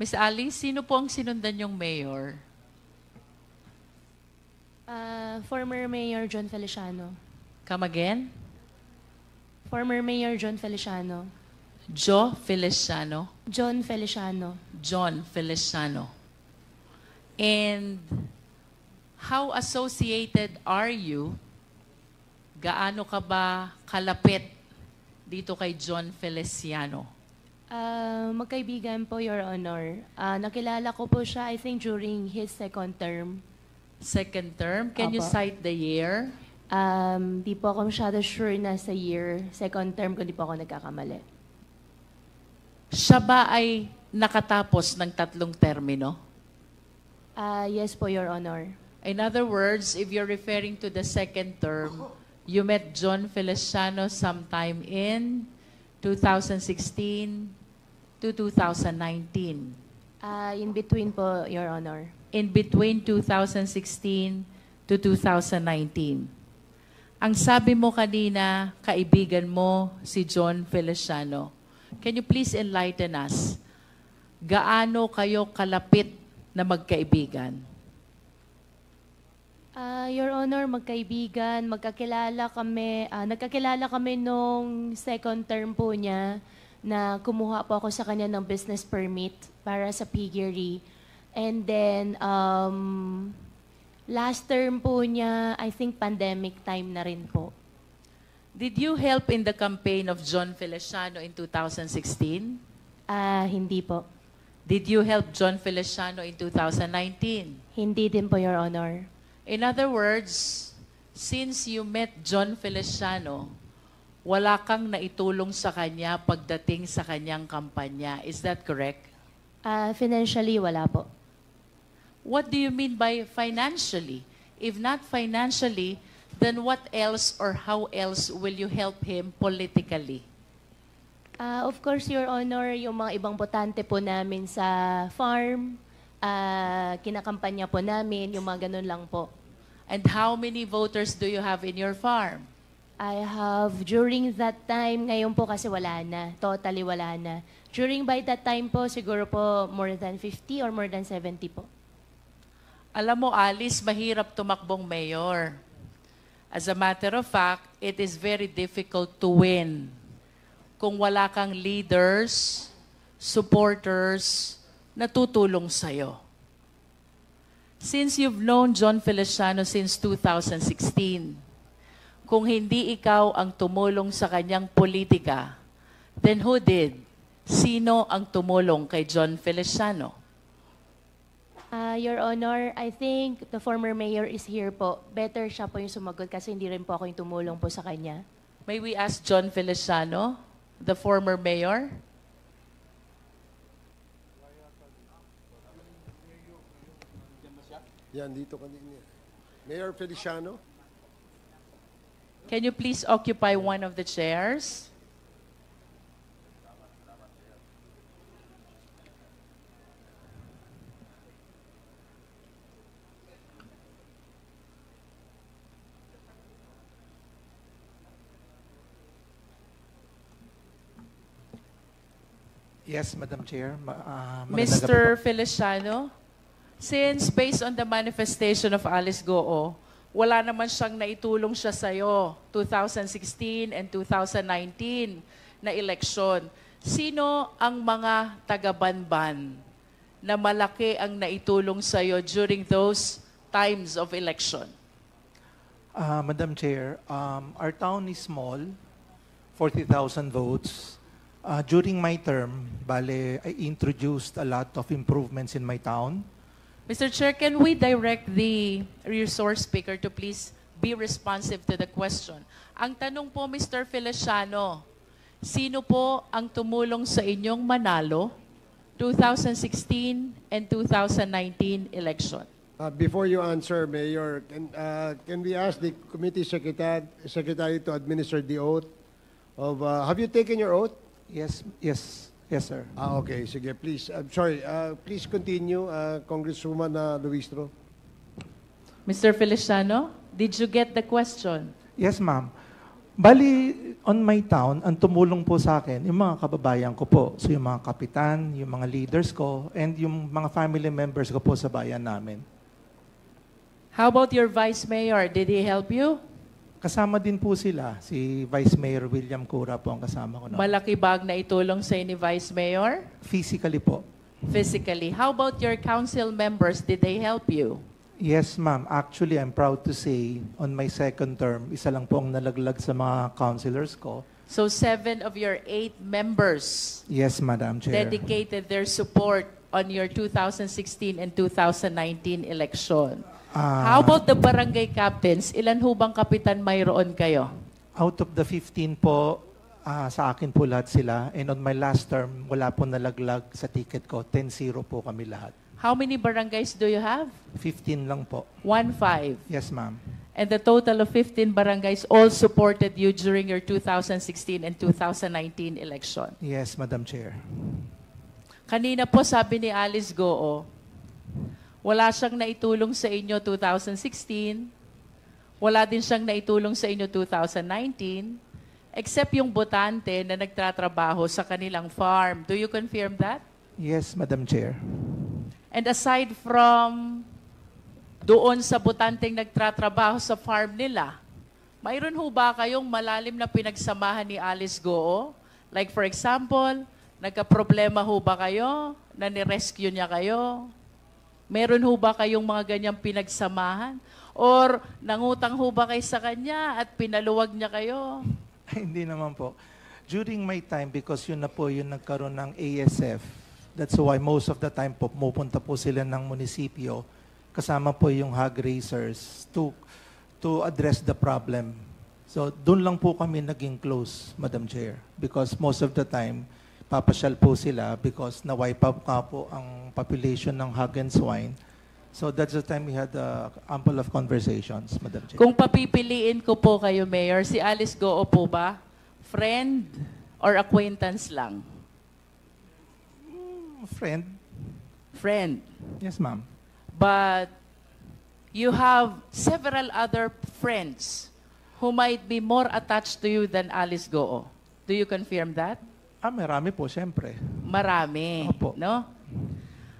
Miss Alice, sino po ang sinundan yung mayor? Former Mayor John Feliciano. Come again? Former Mayor John Feliciano. Joe Feliciano. John Feliciano. John Feliciano. And how associated are you? Gaano ka ba kalapit dito kay John Feliciano? Magkaibigan po, Your Honor. Nakilala ko po siya, I think, during his second term. Second term? Can you Apo. cite the year? Di po ako masyado sure na sa year. Second term ko, di po ako nagkakamali. Siya ba ay nakatapos ng 3 termino? Yes po, Your Honor. In other words, if you're referring to the second term, you met John Feliciano sometime in 2016 to 2019. In between po, Your Honor. In between 2016 to 2019. Ang sabi mo kanina, kaibigan mo si John Feliciano. Can you please enlighten us? Gaano kayo kalapit na magkaibigan? Your Honor, magkaibigan, nagkakilala kami nung second term po niya na kumuha po ako sa kanya ng business permit para sa piggery. And then, last term po niya, I think pandemic time na rin po. Did you help in the campaign of John Feliciano in 2016? Hindi po. Did you help John Feliciano in 2019? Hindi din po, Your Honor. In other words, since you met John Feliciano, wala kang naitulong sa kanya pagdating sa kanyang kampanya. Is that correct? Financially, wala po. What do you mean by financially? If not financially, then what else or how else will you help him politically? Of course, Your Honor, yung mga ibang botante po namin sa farm, kinakampanya po namin, yung mga ganun lang po. And how many voters do you have in your farm? I have, during that time, ngayon po kasi wala na, totally wala na. During by that time po, siguro po more than 50 or more than 70 po. Alam mo, Alice, mahirap tumakbong mayor. As a matter of fact, it is very difficult to win kung wala kang leaders, supporters, na tutulong sa'yo. Since you've known John Feliciano since 2016, kung hindi ikaw ang tumulong sa kanyang politika, then who did? Sino ang tumulong kay John Feliciano? Your Honor, I think the former mayor is here po. Better siya po yung sumagot kasi hindi rin po ako yung tumulong po sa kanya. May we ask John Feliciano, the former mayor? Yan, dito kanina. Mayor Feliciano? Can you please occupy one of the chairs? Yes, Madam Chair. Mr. Feliciano, since based on the manifestation of Alice Goo, wala naman siyang naitulong siya sa'yo, 2016 and 2019 na eleksyon. Sino ang mga taga-Banban na malaki ang naitulong sa'yo during those times of election? Madam Chair, our town is small, 40,000 votes. During my term, I introduced a lot of improvements in my town. Mr. Chair, can we direct the resource speaker to please be responsive to the question? Ang tanong po, Mr. Feliciano, sino po ang tumulong sa inyong manalo 2016 and 2019 election? Before you answer, Mayor, can we ask the committee secretary to administer the oath of, have you taken your oath? Yes, sir. Okay, sige, please. I'm sorry, please continue, Congresswoman Luistro. Mr. Feliciano, did you get the question? Yes, ma'am. Bali, on my town, ang tumulong po sa akin, yung mga kababayan ko po. So yung mga kapitan, yung mga leaders ko, and yung mga family members ko po sa bayan namin. How about your vice mayor? Did he help you? Kasama din po sila. Si Vice Mayor William Cura po ang kasama ko. Malaki bag na itulong sa ni vice mayor? Physically po. Physically. How about your council members? Did they help you? Yes, ma'am. Actually, I'm proud to say, on my second term, isa lang po ang nalaglag sa mga councilors ko. So 7 of your 8 members Yes, Madam Chair. dedicated their support on your 2016 and 2019 election. How about the barangay captains? Ilan ho bang kapitan mayroon kayo? Out of the 15 po, sa akin po lahat sila. And on my last term, wala po nalaglag sa ticket ko. 10-0 po kami lahat. How many barangays do you have? 15 lang po. 15. Yes, ma'am. And the total of 15 barangays all supported you during your 2016 and 2019 election. Yes, Madam Chair. Kanina po sabi ni Alice Goo, wala siyang naitulong sa inyo 2016, wala din siyang naitulong sa inyo 2019, except yung botante na nagtatrabaho sa kanilang farm. Do you confirm that? Yes, Madam Chair. And aside from doon sa botanteng nagtatrabaho sa farm nila, mayroon ho ba kayong malalim na pinagsamahan ni Alice Goo? Like for example, nagka-problema ho ba kayo? Na ni-rescue niya kayo? Meron ho ba kayong mga ganyang pinagsamahan? Or nangutang ho ba kayo sa kanya at pinaluwag niya kayo? Hindi naman po. During my time, because yun na po yung nagkaroon ng ASF, that's why most of the time po, pupunta po sila ng munisipyo, kasama po yung hog raisers to address the problem. So, doon lang po kami naging close, Madam Chair. Because most of the time, papasyal po sila because na-wipe out nga po ang population ng hog and swine. So, that's the time we had ample of conversations, Madam Chair. Kung papipiliin ko po kayo, Mayor, si Alice Goo po ba? Friend or acquaintance lang? Friend? Friend. Yes, ma'am. But you have several other friends who might be more attached to you than Alice Goo. Do you confirm that? Marami po, siyempre. Marami, Opo. no?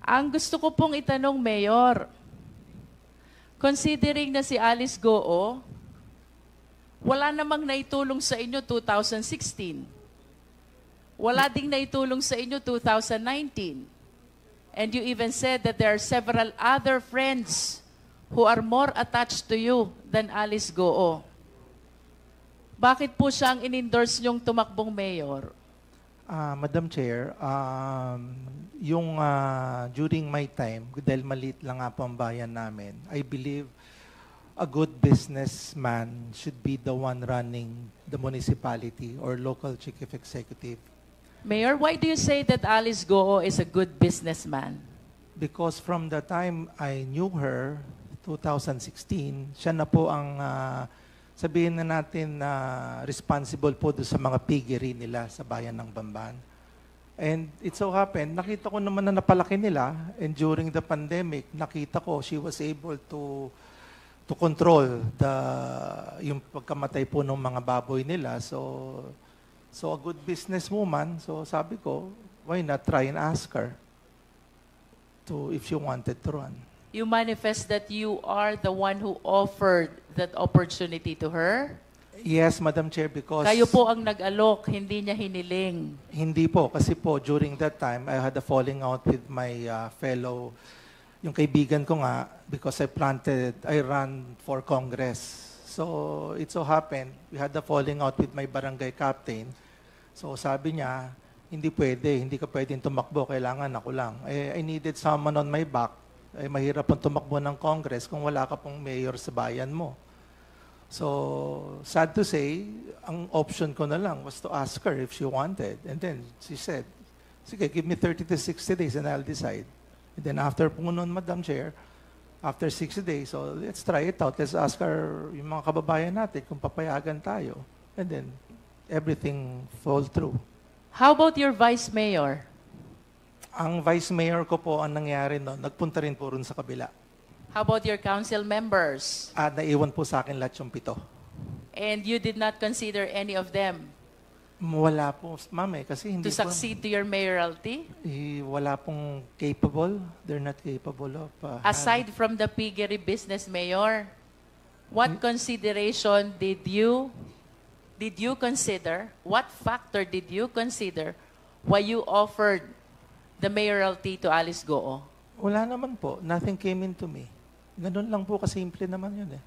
Ang gusto ko pong itanong, Mayor, considering na si Alice Goo, wala namang naitulong sa inyo 2016. Wala ding naitulong sa inyo 2019. And you even said that there are several other friends who are more attached to you than Alice Goo. Bakit po siya ang in-endorse niyong tumakbong mayor? Madam Chair, yung during my time, dahil maliit lang nga po ang bayan namin, I believe a good businessman should be the one running the municipality or local chief executive. Mayor, why do you say that Alice Goo is a good businessman? Because from the time I knew her, 2016, siya na po ang, sabihin na natin, responsible po doon sa mga piggery nila sa bayan ng Bamban. And it so happened, nakita ko naman na napalaki nila, and during the pandemic, nakita ko she was able to control yung pagkamatay po ng mga baboy nila. So a good businesswoman, so sabi ko, why not try and ask her if you wanted to run. You manifest that you are the one who offered that opportunity to her? Yes, Madam Chair, because... Kayo po ang nag-alok, hindi niya hiniling. Hindi po, kasi po, during that time, I had a falling out with my fellow, yung kaibigan ko nga, because I ran for Congress. So, it so happened, we had a falling out with my barangay captain. So, sabi niya, hindi ka pwedeng tumakbo, kailangan ako lang. I needed someone on my back. Mahirap pong tumakbo ng Congress kung wala ka pong mayor sa bayan mo. So, sad to say, ang option ko na lang was to ask her if she wanted. And then, she said, sige, give me 30 to 60 days and I'll decide. And then after po nun, Madam Chair, after 60 days, so let's try it out. Let's ask our, yung mga kababayan natin kung papayagan tayo. And then, everything fall through. How about your vice mayor? Ang vice mayor ko po, ang nangyari noon, nagpunta rin po rin sa kabila. How about your council members? At naiwan po sa akin lahat yung 7. And you did not consider any of them Wala po, ma'am kasi hindi to succeed to your mayoralty? wala pong capable. They're not capable of... Aside from the piggery business, Mayor, what consideration did you consider, what factor did you consider why you offered the mayoralty to Alice Goo? Wala naman po. Nothing came into me. Ganun lang po kasimple naman yun eh.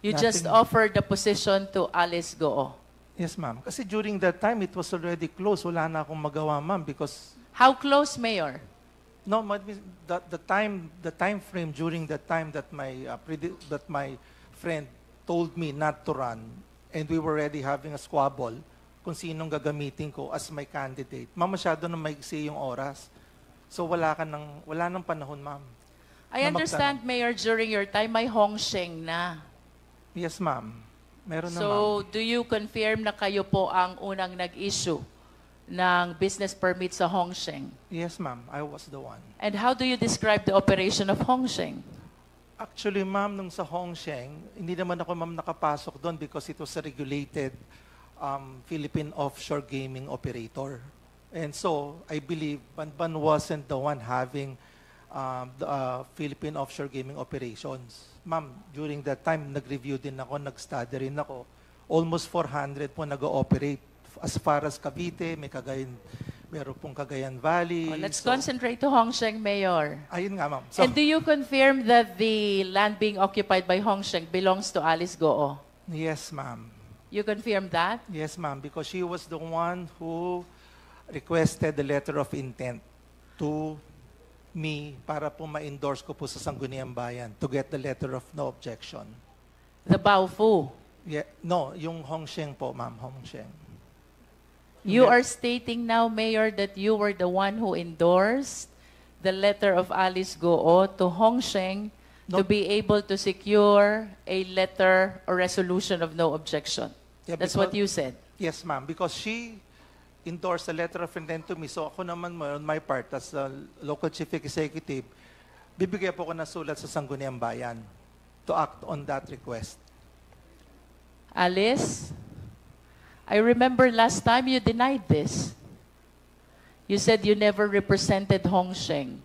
You Nothing. just offered the position to Alice Goo. Yes, ma'am. Kasi during that time, it was already closed. Wala na akong magawa, ma'am, because How close, Mayor? no, the time frame during that time that my friend told me not to run, and we were already having a squabble kung sinong gagamitin ko as my candidate. Ma'am, masyado na maigsi yung oras. So wala nang panahon, ma'am. I Na understand, Mayor, during your time, may Hongsheng na. Yes, ma'am. Meron na, ma'am. So, do you confirm na kayo po ang unang nag-issue ng business permit sa Hongsheng? Yes, ma'am. I was the one. And how do you describe the operation of Hongsheng? Actually, ma'am, nung sa Hongsheng, hindi naman ako, ma'am, nakapasok doon because it was a regulated Philippine offshore gaming operator. And so, I believe Banban wasn't the one having the Philippine offshore gaming operations. Ma'am, during that time, nag-review din ako, nag-study rin ako. Almost 400 po nag-ooperate. As far as Cavite, meron pong Cagayan Valley. Let's concentrate to Hongsheng, Mayor. Ayun nga, ma'am. So, And do you confirm that the land being occupied by Hongsheng belongs to Alice Goo? yes, ma'am. You confirm that? Yes, ma'am, because she was the one who requested the letter of intent to me para po ma-endorse ko po sa Sangguniang Bayan to get the letter of no objection. The Baofu. Yeah, no, yung Hongsheng po, ma'am, Hongsheng. You are stating now, Mayor, that you were the one who endorsed the letter of Alice Goo to Hongsheng to No. be able to secure a letter or resolution of no objection. Yeah, That's what because- you said. Yes, ma'am, because she endorsed a letter of intent to me. So ako naman, on my part, as a local chief executive, bibigyan po ko ng sulat sa Sangguniang Bayan to act on that request. Alice, I remember last time you denied this. You said you never represented Hongsheng.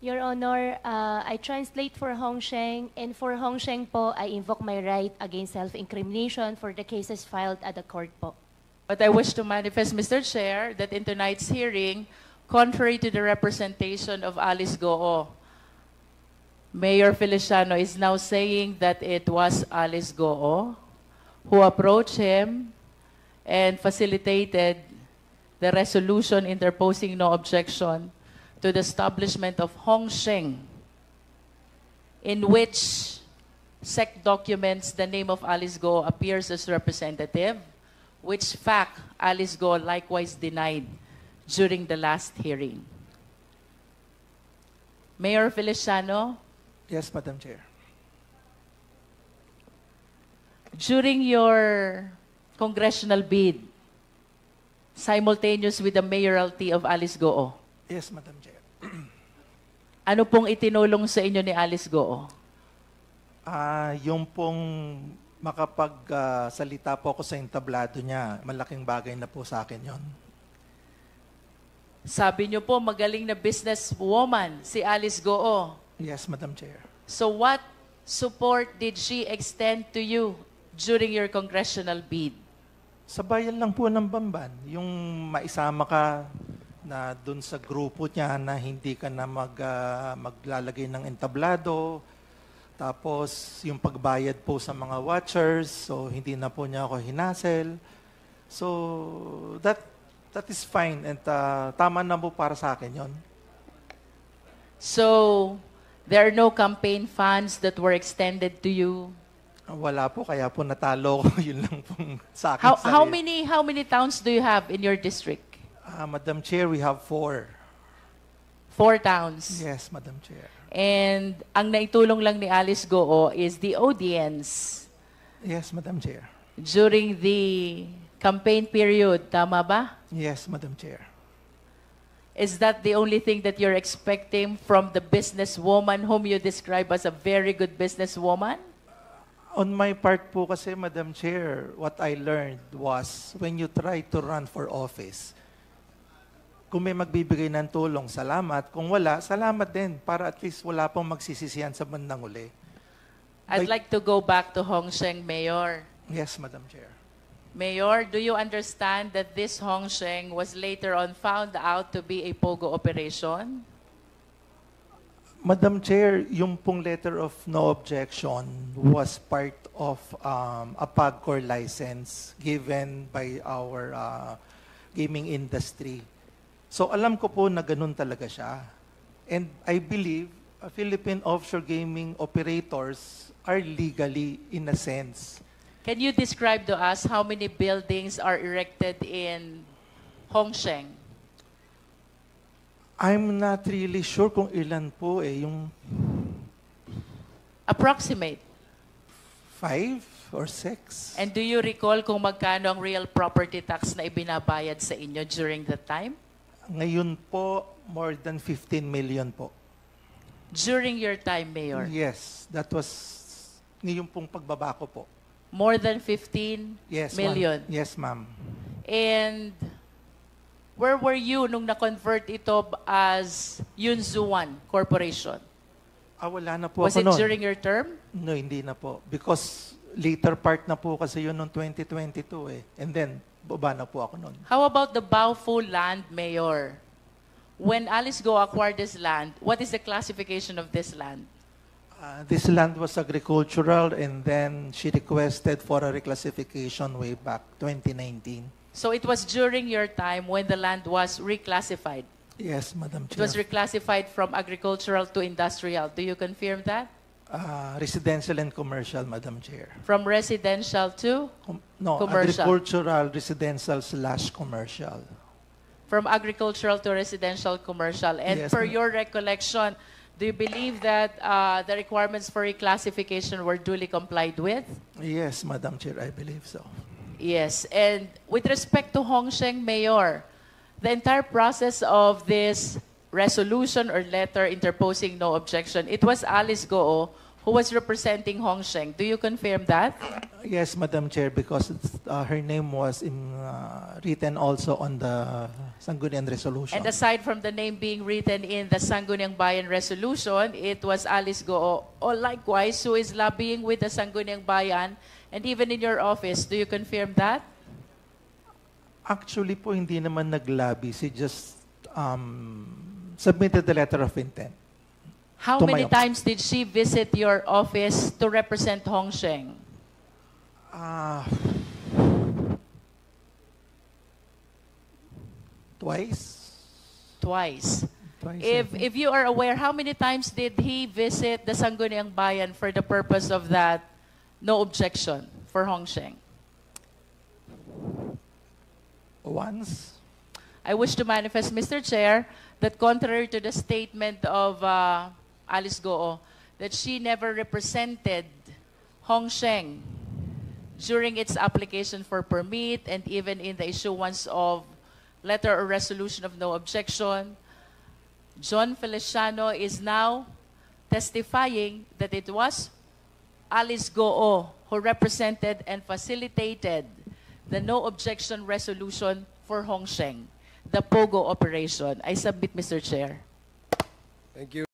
Your Honor, I translate for Hongsheng, and for Hongsheng po, I invoke my right against self-incrimination for the cases filed at the court po. But I wish to manifest, Mr. Chair, that in tonight's hearing, contrary to the representation of Alice Goo, Mayor Feliciano is now saying that it was Alice Goo who approached him and facilitated the resolution interposing no objection to the establishment of Hongsheng, in which SEC documents the name of Alice Goo appears as representative, which fact Alice Goo likewise denied during the last hearing. Mayor Feliciano, Yes, Madam Chair. during your congressional bid, simultaneous with the mayoralty of Alice Goo, Yes, Madam Chair. ano pong itinulong sa inyo ni Alice Goo? Yung pong makapagsalita po ako sa entablado niya, malaking bagay na po sa akin yon. Sabi niyo po, magaling na businesswoman si Alice Goo. Yes, Madam Chair. So what support did she extend to you during your congressional bid? Sa bayan lang po ng Bamban, yung maisama ka na dun sa grupo niya na hindi ka na maglalagay ng entablado, tapos yung pagbayad po sa mga watchers, so hindi na po niya ako hinasel. So that is fine and tama na po para sa akin yon. So there are no campaign funds that were extended to you? Wala po, kaya po natalo ko, yun lang pong sa akin. How many towns do you have in your district? Madam Chair, we have 4. 4 towns. Yes, Madam Chair. And ang naitulong lang ni Alice Goo is the audience Yes, Madam Chair. during the campaign period. Tama ba? Yes, Madam Chair. Is that the only thing that you're expecting from the businesswoman whom you describe as a very good businesswoman? On my part po kasi, Madam Chair, what I learned was when you try to run for office, kung may magbibigay ng tulong, salamat. Kung wala, salamat din para at least wala pong magsisisihan sa bandang uli. I'd like to go back to Hong Sheng, Mayor. Yes, Madam Chair. Mayor, do you understand that this Hong Sheng was later on found out to be a POGO operation? Madam Chair, yung pong letter of no objection was part of a PAGCOR license given by our gaming industry. So alam ko po na ganun talaga siya. And I believe Philippine offshore gaming operators are legally in a sense. Can you describe to us how many buildings are erected in Hong Sheng? I'm not really sure kung ilan po yung Approximate. 5 or 6. And do you recall kung magkano ang real property tax na ibinabayad sa inyo during that time? Ngayon po, more than 15 million po. During your time, Mayor? Yes, that was ngayon pong pagbaba ko po. More than 15 Yes, million? Yes, ma'am. And where were you nung na-convert ito as Yunzuan Corporation? Wala na po Was ako it nun. during your term? No, hindi na po. Because later part na po kasi yun noong 2022 eh. And then, baba na po ako nun. How about the Baofu land, Mayor? When Alice Go acquired this land, what is the classification of this land? This land was agricultural and then she requested for a reclassification way back 2019. So it was during your time when the land was reclassified. Yes, Madam It Chair. was reclassified from agricultural to industrial. Do you confirm that? Residential and commercial, Madam Chair. From residential to? No, Commercial. agricultural, residential / commercial. From agricultural to residential commercial. And Yes, per ma'am. your recollection, do you believe that the requirements for reclassification were duly complied with? Yes, Madam Chair, I believe so. Yes. And with respect to Hong Sheng, Mayor, the entire process of this resolution or letter interposing no objection, it was Alice Goo who was representing Hong Sheng. Do you confirm that? Yes, Madam Chair, because her name was written also on the Sangguniang Resolution. And aside from the name being written in the Sangguniang Bayan Resolution, it was Alice Goo, or likewise, who is lobbying with the Sangguniang Bayan, and even in your office. Do you confirm that? Actually po, hindi naman naglabi. She just submitted the letter of intent. How To many my- times did she visit your office to represent Hong Sheng? Twice? Twice. Twice, I think. If you are aware, how many times did he visit the Sangguniang Bayan for the purpose of that no objection for Hong Sheng? Once? I wish to manifest, Mr. Chair, that contrary to the statement of Alice Goo, that she never represented Hong Sheng during its application for permit and even in the issuance of letter or resolution of no objection. John Feliciano is now testifying that it was Alice Goo who represented and facilitated the no objection resolution for Hong Sheng, the POGO operation. I submit, Mr. Chair. Thank you.